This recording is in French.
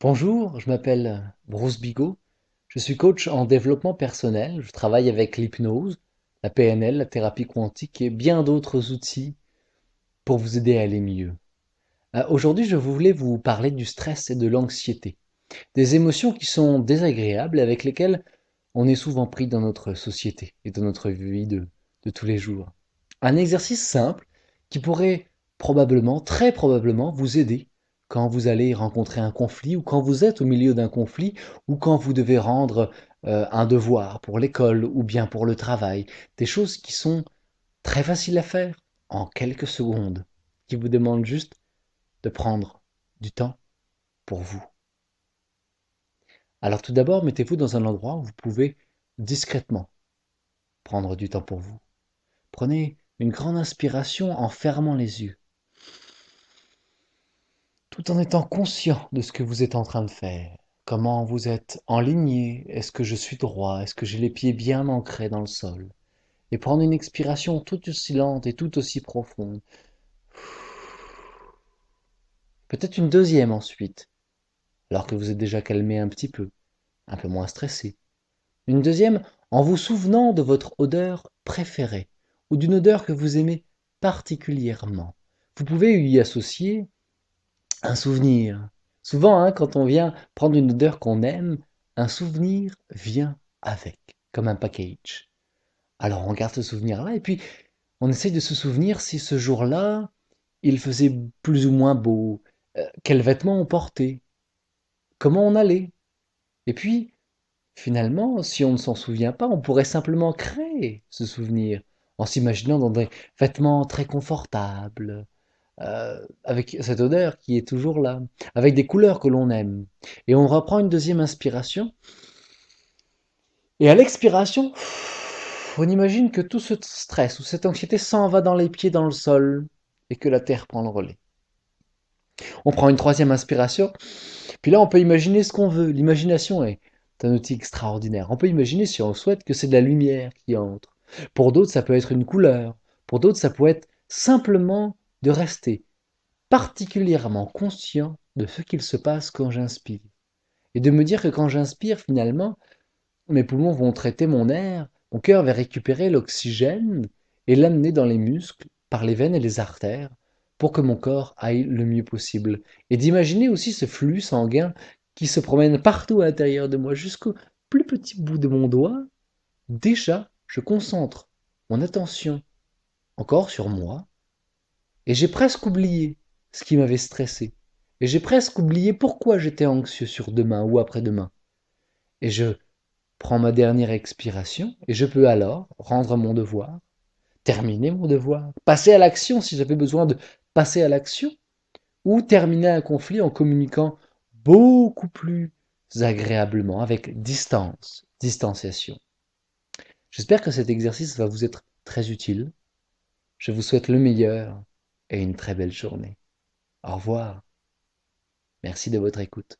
Bonjour, je m'appelle Bruce Bigot. Je suis coach en développement personnel. Je travaille avec l'hypnose, la PNL, la thérapie quantique et bien d'autres outils pour vous aider à aller mieux. Aujourd'hui, je voulais vous parler du stress et de l'anxiété, des émotions qui sont désagréables et avec lesquelles on est souvent pris dans notre société et dans notre vie de tous les jours. Un exercice simple qui pourrait probablement, très probablement, vous aider quand vous allez rencontrer un conflit ou quand vous êtes au milieu d'un conflit ou quand vous devez rendre un devoir pour l'école ou bien pour le travail. Des choses qui sont très faciles à faire en quelques secondes, qui vous demandent juste de prendre du temps pour vous. Alors tout d'abord, mettez-vous dans un endroit où vous pouvez discrètement prendre du temps pour vous. Prenez une grande inspiration en fermant les yeux, tout en étant conscient de ce que vous êtes en train de faire. Comment vous êtes enligné? Est-ce que je suis droit? Est-ce que j'ai les pieds bien ancrés dans le sol? Et prendre une expiration tout aussi lente et tout aussi profonde. Peut-être une deuxième ensuite, alors que vous êtes déjà calmé un peu moins stressé. Une deuxième en vous souvenant de votre odeur préférée ou d'une odeur que vous aimez particulièrement. Vous pouvez y associer un souvenir. Souvent, hein, quand on vient prendre une odeur qu'on aime, un souvenir vient avec, comme un package. Alors on garde ce souvenir-là et puis on essaye de se souvenir si ce jour-là, il faisait plus ou moins beau, quels vêtements on portait, comment on allait. Et puis, finalement, si on ne s'en souvient pas, on pourrait simplement créer ce souvenir en s'imaginant dans des vêtements très confortables, avec cette odeur qui est toujours là, avec des couleurs que l'on aime. Et on reprend une deuxième inspiration. Et à l'expiration, on imagine que tout ce stress ou cette anxiété s'en va dans les pieds, dans le sol, et que la terre prend le relais. On prend une troisième inspiration, puis là on peut imaginer ce qu'on veut. L'imagination est un outil extraordinaire. On peut imaginer si on souhaite que c'est de la lumière qui entre. Pour d'autres, ça peut être une couleur. Pour d'autres, ça peut être simplement de rester particulièrement conscient de ce qu'il se passe quand j'inspire. Et de me dire que quand j'inspire, finalement, mes poumons vont traiter mon air, mon cœur va récupérer l'oxygène et l'amener dans les muscles, par les veines et les artères, pour que mon corps aille le mieux possible. Et d'imaginer aussi ce flux sanguin qui se promène partout à l'intérieur de moi, jusqu'au plus petit bout de mon doigt. Déjà, je concentre mon attention encore sur moi, et j'ai presque oublié ce qui m'avait stressé. Et j'ai presque oublié pourquoi j'étais anxieux sur demain ou après-demain. Et je prends ma dernière expiration et je peux alors rendre mon devoir, terminer mon devoir, passer à l'action si j'avais besoin de passer à l'action, ou terminer un conflit en communiquant beaucoup plus agréablement, avec distance, distanciation. J'espère que cet exercice va vous être très utile. Je vous souhaite le meilleur et une très belle journée. Au revoir. Merci de votre écoute.